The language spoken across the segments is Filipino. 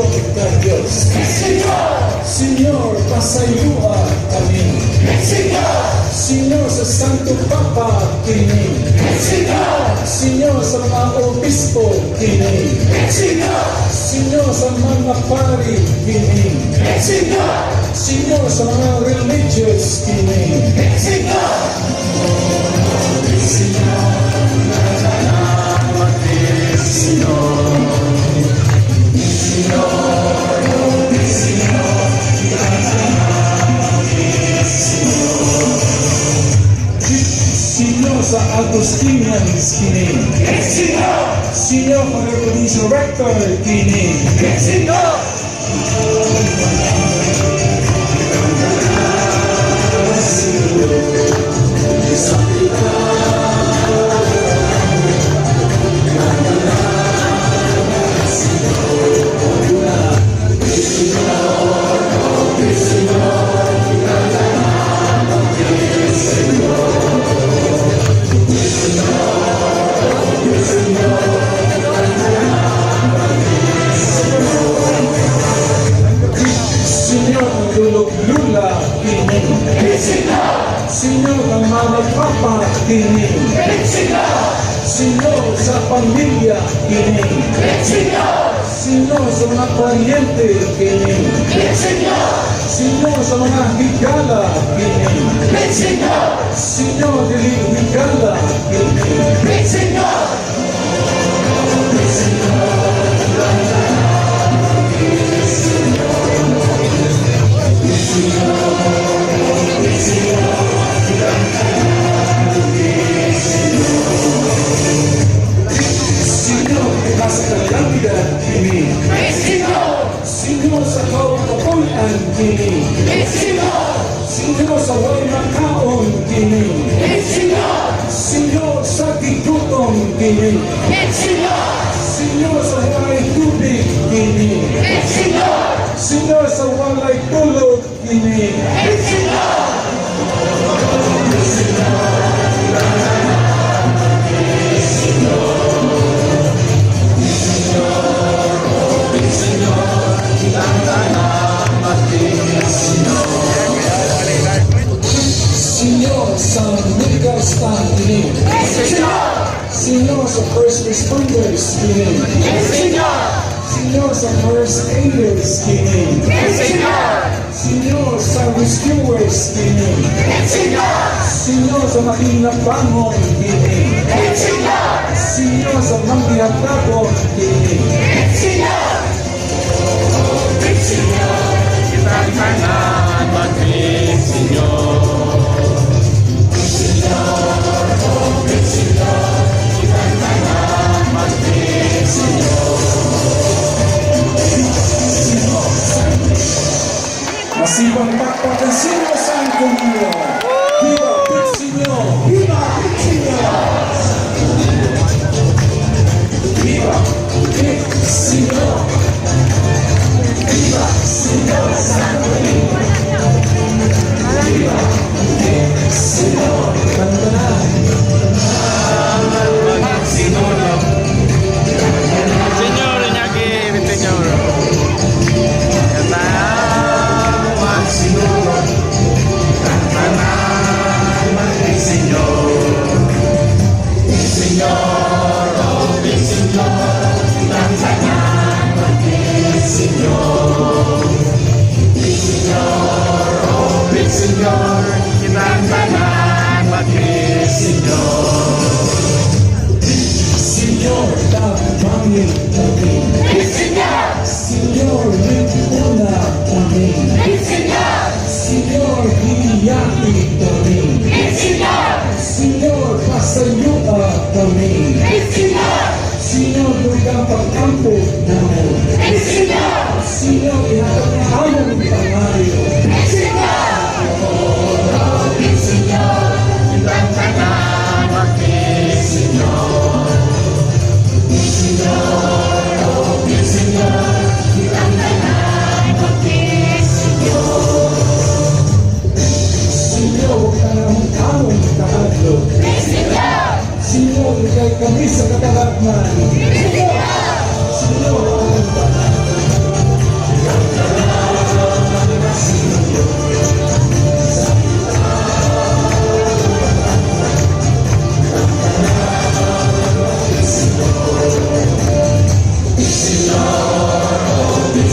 pagpasaylo ka Diyos. Señor, pasayua kami. Señor, sa Santo Papa kini. Señor, sa mga obispo kini. Señor, sa mga pari kini. Señor, sa mga religious kini. Señor, sa Agustinians kini. Señor, para police rector kini. Señor, ang mga papa kini. Señor, sa pamilya kini. Señor, sa mga pariente kini. Señor, sa mga higala kini. Señor, dili higala kini. Señor, sa kaupapunan kini. Señor, sa way makaon kini. Señor, sa tigutom kini. Señor, sa walay tubig kini. Señor, sa walay tulog kini. Señor, sa medical staff kini. Señor, sa first responders kini. Señor, sa first aiders kini. Señor, sa rescuers kini. Señor, sa makinabangon kini. Señor, sa mangyatabon kini. Kita tangan bagi Señor. Masibang pakpak ang Sino Santo Niño. Viva Big Señor! Viva Big Señor! Viva Big Señor! Viva Señor Santo Niño! Viva Big Señor! Kanta na! Sinulog. Señor, Iñaki, Señor. Kanta. Sinulog. Kanta na.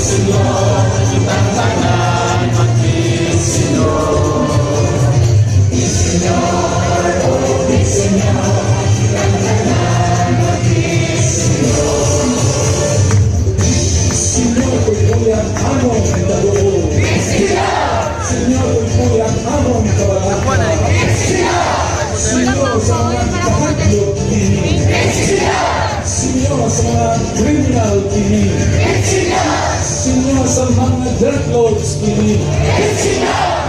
Señor, kitang tanan maging Señor. Big Señor, oh Big Señor, kitang tanan maging Señor. Señor, ko'y ang among kaloob. Señor, ko'y ang among kabalakad. Señor, sa mga kahaglot kini. Señor, sa mga criminal kini. Señor, sa mga drug lords kini.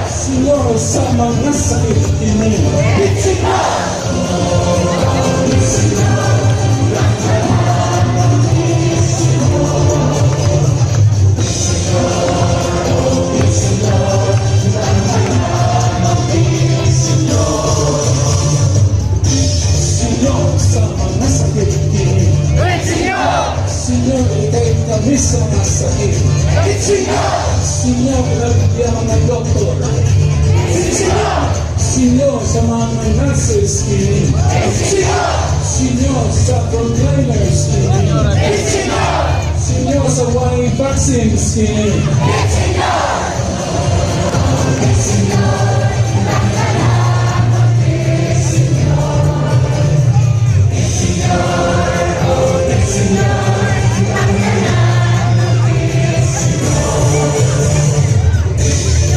Señor, sa mga sakit kini. Señor, sa mga sakit kini. Señor, ikay kami sa mga sakit. Señor, lagyan mga doktor. Señor, sa mga nurses kini. Señor, sa frontliners kini. Señor, sa Y vaccines kini.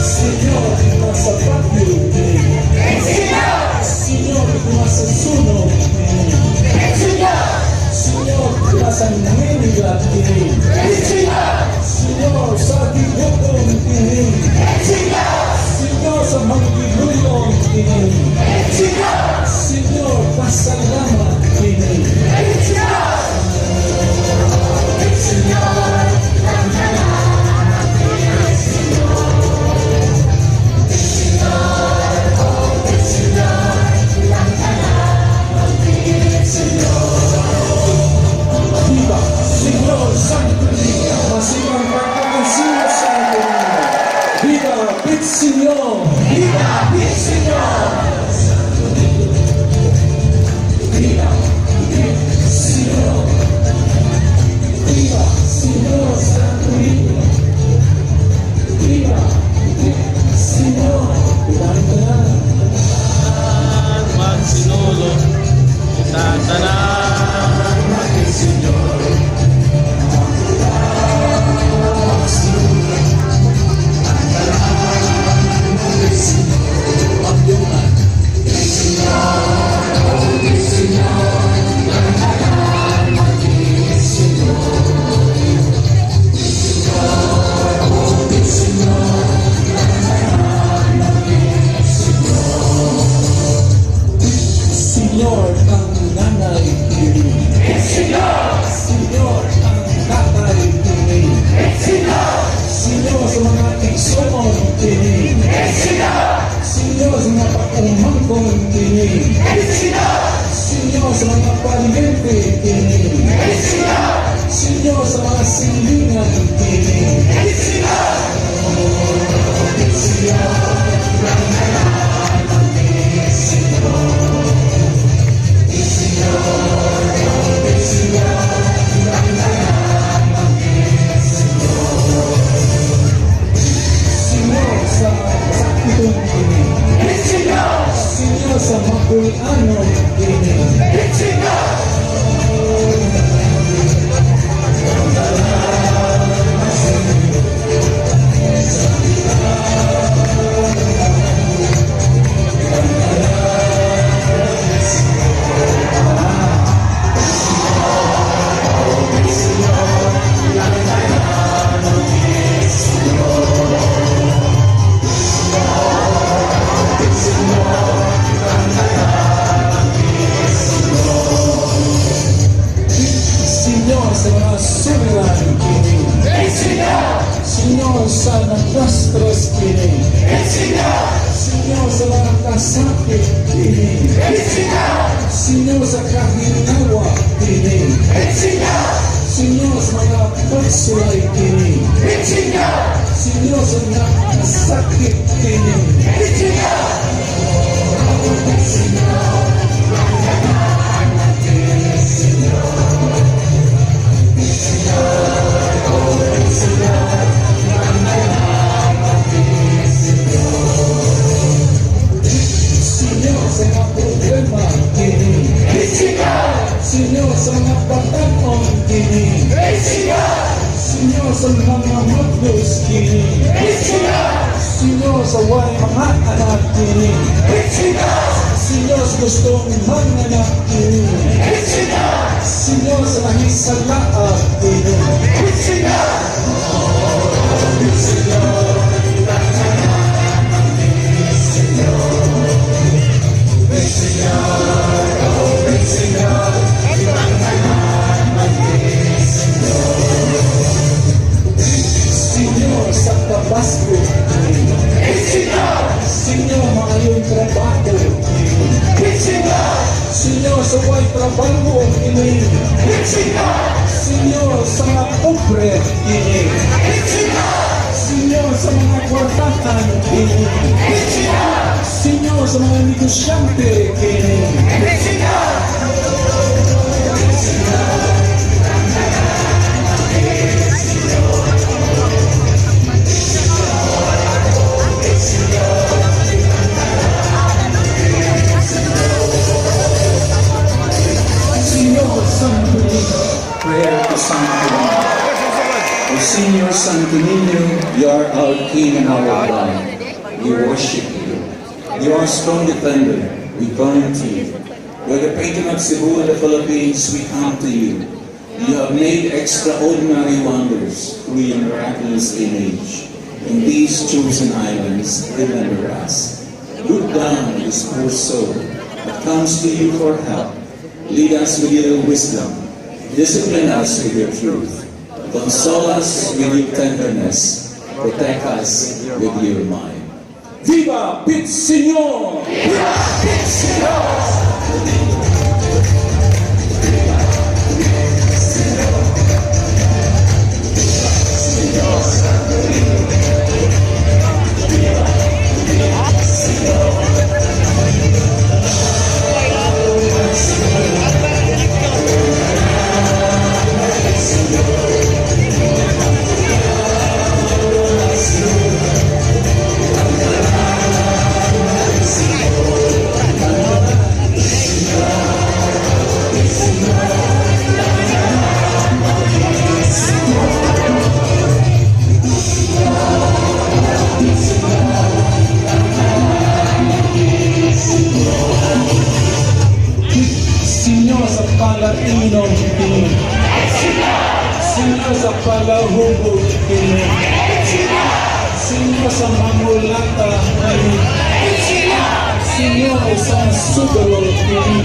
Señor, nasa pagyo kini. Señor, nasa sunog kini. Señor, nasa nanginiglat kini. Señor, sa tigutom kini. Señor, sa magigulong kini. Señor, pasalamat kini. Viva, Señor Santo Niño, masigang pagkakansino sa Santo Niño. Viva, Big Señor! Viva, Big Señor! Viva, Big Señor! Viva, Señor Santo Niño! Viva, Big Señor! Pinagdanan! Magsinulog, kitang tanan maging Señor. Señor, ang nanay kini. Señor, ang tatay kini. Señor, sa mga iksomon kini. Señor, sa mga pagkumangkong kini. Señor, sa mga pariente kini. Señor, sa mga silingan kini. Señor, sa sakitong kini. Señor, sa magulanong kini. Señor, sa mga sumilan kini. Señor, sa nagwastros kini. Señor, sa mga kasakit kini. Señor, sa kahinawa kini. Señor, sa mga pagsulay kini. Señor, sa mga kasakit kini. Señor, sa mga magdos kini. Senyor sa way mga anak kini. Senyor sa gustong manganak kini. Senyor sa nahisalaat kini. Senyor sa Tabasco kini. Senyor maayong trabaho kini. Senyor sa way trabaho kini. Senyor sa mga pobre kini. Senyor sa mga kwartahan kini. Senyor sa mga negosyante kini. Señor Santo Niño, prayer to Santo Niño. O Señor Santo Niño, you are our King and our God. We worship you. You are a strong defender. We come to you. With the patron of Cebu and the Philippines, we come to you. You have made extraordinary wonders through your miraculous image. In these chosen islands, remember us. Look down on this poor soul that comes to you for help. Lead us with your wisdom. Discipline us with your truth. Console us with your tenderness. Protect us with your mind. Viva Pit Señor! Viva Pit Señor! Señor sa Palainom kini. Señor sa Palahubog kini. Señor sa Mamulata kini. Señor sa Sugalo kini.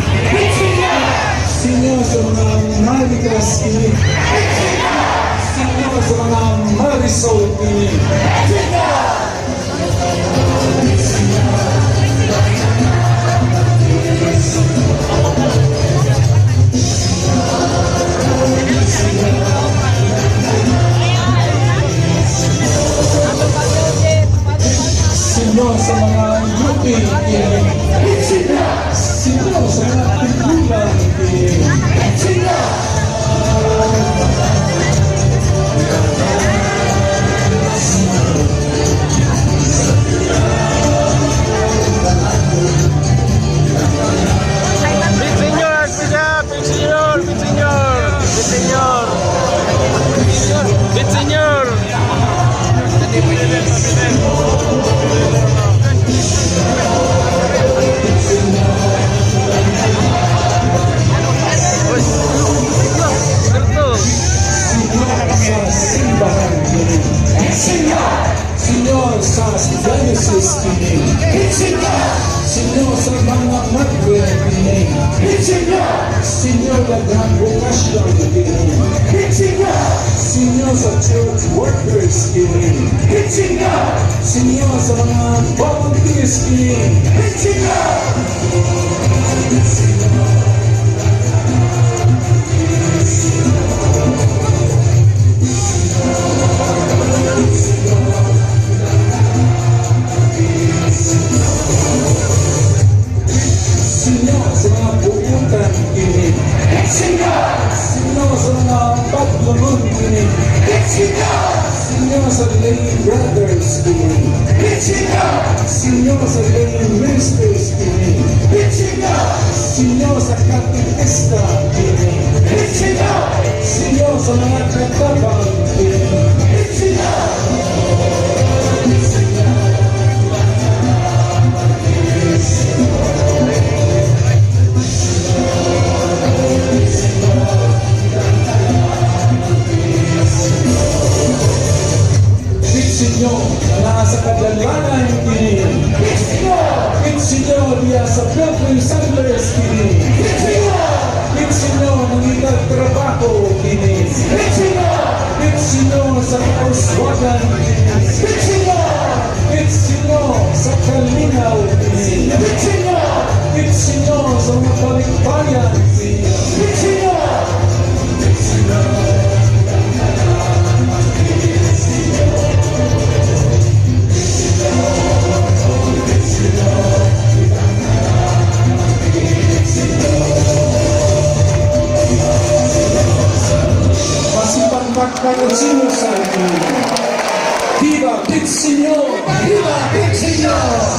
Señor sa mga Maricas kini. Señor sa mga Marisol kini. Señor sa mga yupi kini. Señor sa mga tigulang kini. Señor sa Genesis kini. Señor sa mga magwe kini. Señor daghang bukasyon kini. Señor sa church workers kini. Señor sa mga volunteers kini. Señor sa mga buutan kini. Señor sa mga paglamon kini. Señor sa lay brothers kini. Señor sa lay ministers kini. Señor sa katikista kini. Señor sa mga katabang kini. Señor, nasa kadalanan kini. Señor, diya sa Pilgrim Settlers kini. Señor, nangidag trabaho kini. Señor, sa kauswagan kini. Señor, sa kalinaw kini. Señor, sa mapaligbayan kini. Masipagpagpag ang Señor sa atin. Viva Pit Señor! Viva Pit Señor!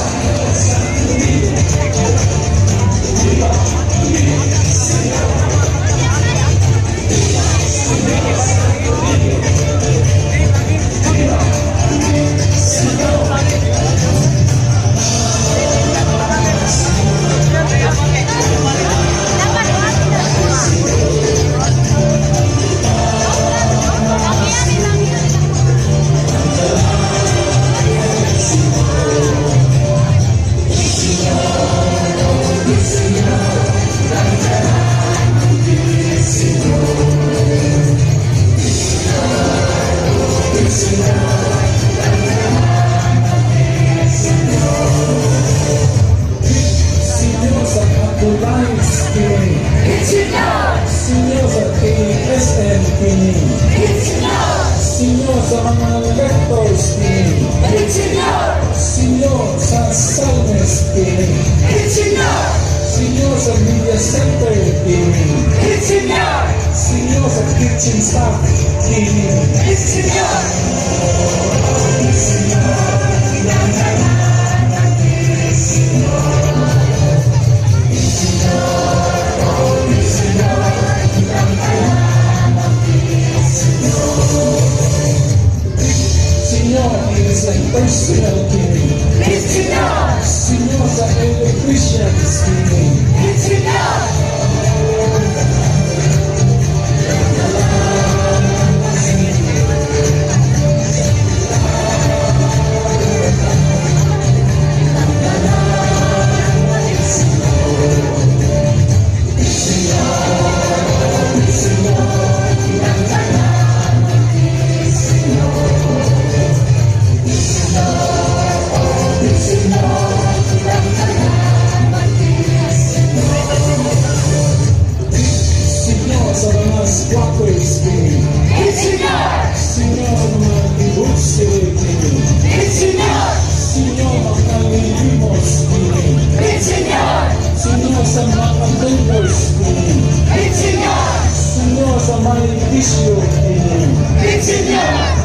Señor sa mga lectors kini. Señor sa Salmes kini. Señor sa media center kini. Señor sa kitchen staff kini. Personal kini. Señor sa elder Christians kini.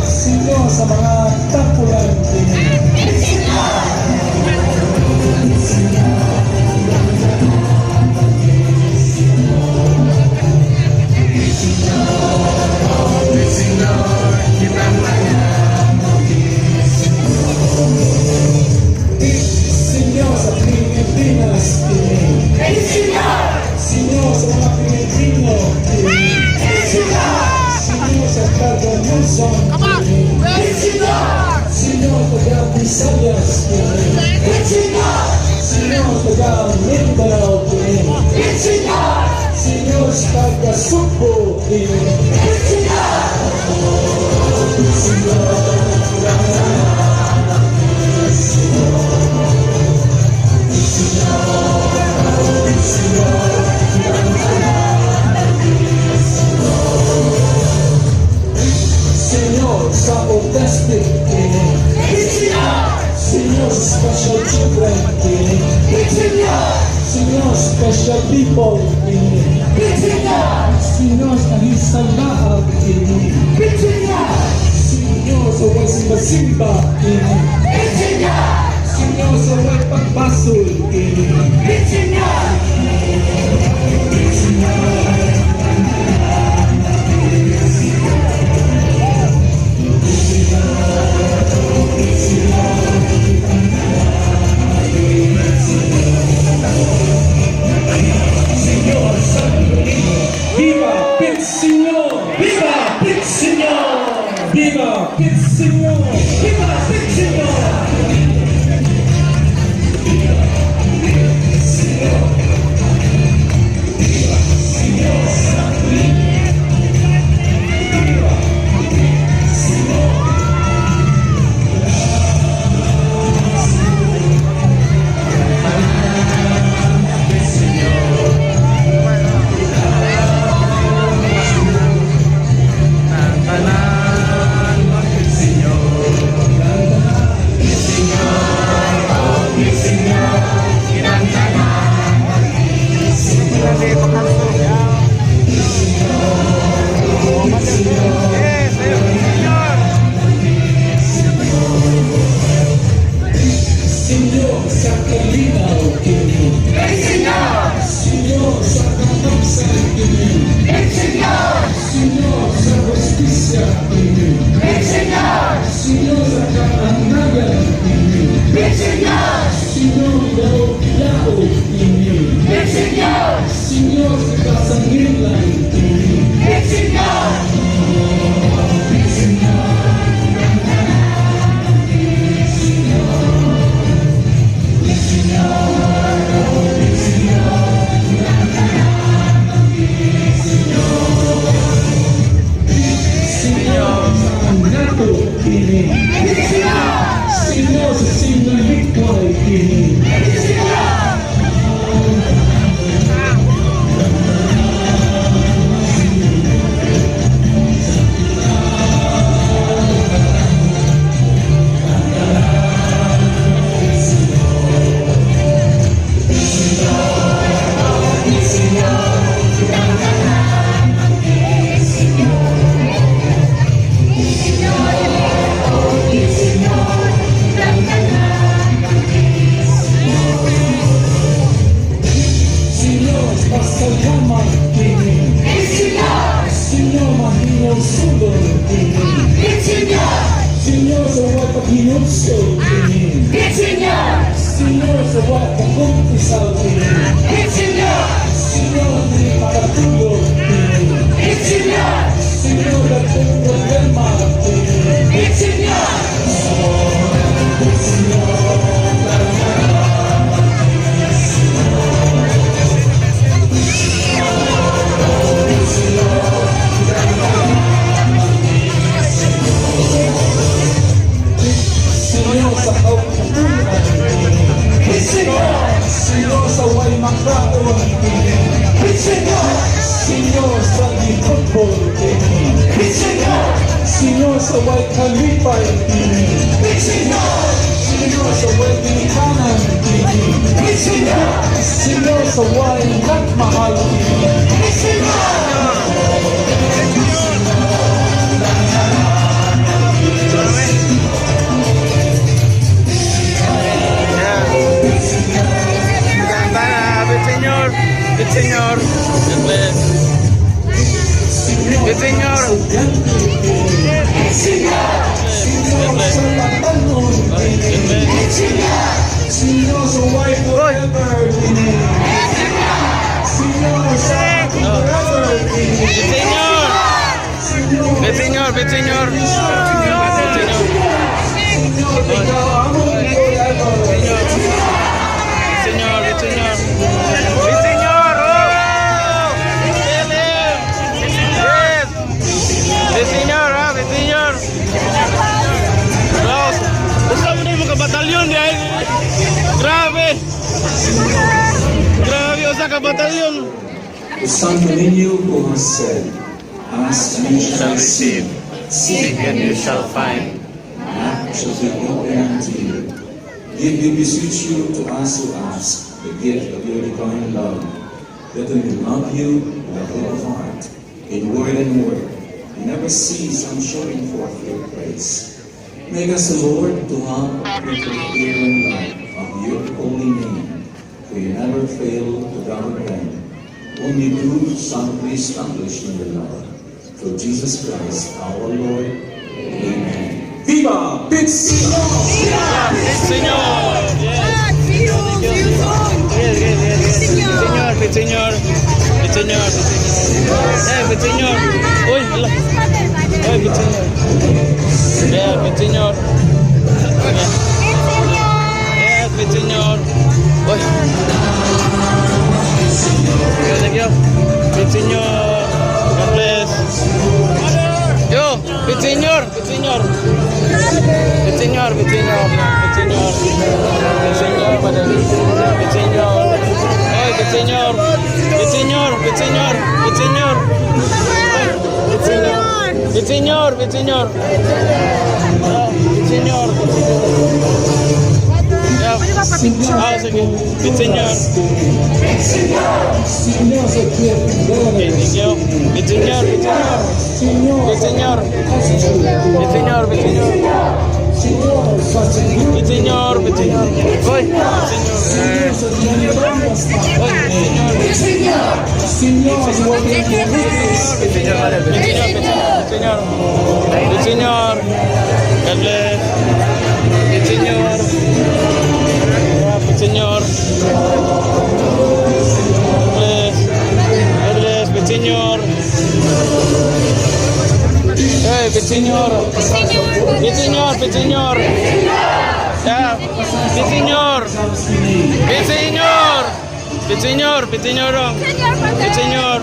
Señor sa mga tapulan kini. Señor sa Pilipinas kini. Señor sa mga Pilipino kini. Señor sa Cardamuzon kini. Señor taga Visayas kini. Señor taga Mindanao kini. Señor sa taga Cebu kini. Señor sa autistic kini. Señor special children kini. Señor special people kini. Señor sa hisalaan kini. Señor sa way simba-simba kini. Señor sa way pagbasol kini. Señor Santo Niño, viva Pit Señor, viva Pit Señor, viva Pit Señor, viva Señor, se siembra victoria en ti. Señor, sa huwag paghinusyo kini. Señor, sa huwag pagkumpisaw kini. Señor, hindi makatulog kini. Señor, datong problema kini. Señor, sa kaupunan kini. Señor, sa way magkaon kini. Señor, sa giputbol kini. Señor, sa way kalipay kini. Señor, sa way ginikanan kini. Señor, sa way nagmahal kini. Señor, Señor, sa way forever kini. Señor, sa forever kini. Señor, Señor, ikaw ang forever. batalyon di ay. Grabe. Grabe usa ka batalyon. The Santo Niño who has said, ask and you shall receive, seek and you shall find, knock shall be opened unto you. Give, we beseech you to us who ask the gift of your divine love, that we may love you with a whole heart, in word and work, and never cease on showing forth your praise. Make us, Lord, to help with the fear and love of your holy name, for you never fail to gather them. Only do soundly establish in the love. Through Jesus Christ, our Lord. Amen. Viva Señor! Viva Señor! Señor, Señor, Señor. Uy, hala. Uy, Señor. Señor. Señor. Uy. Thank you. Señor. God bless. Yo, Señor. Señor. Señor. Señor, madam. Señor. Ay, Señor. Señor. Ah, sige. Señor. Señor, se quiere. Señor.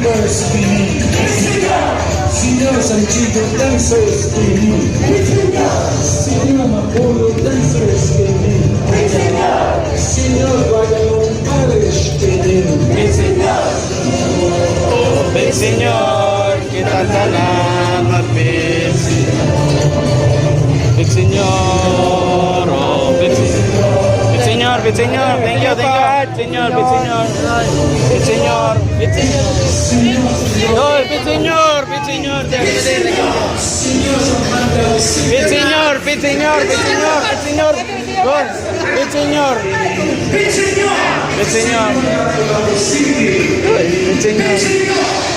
Members screaming, Señor Sanchillo dancers screaming, Señor Mapolo dancers screaming, Señor Guadalupe Parish screaming, Señor, kita tanan mag-Señor. Señor, oh, Señor, Señor, thank you, Señor, Señor, Señor, oh, Señor, Señor, Señor, Señor, Señor, God, Señor, Señor, Señor.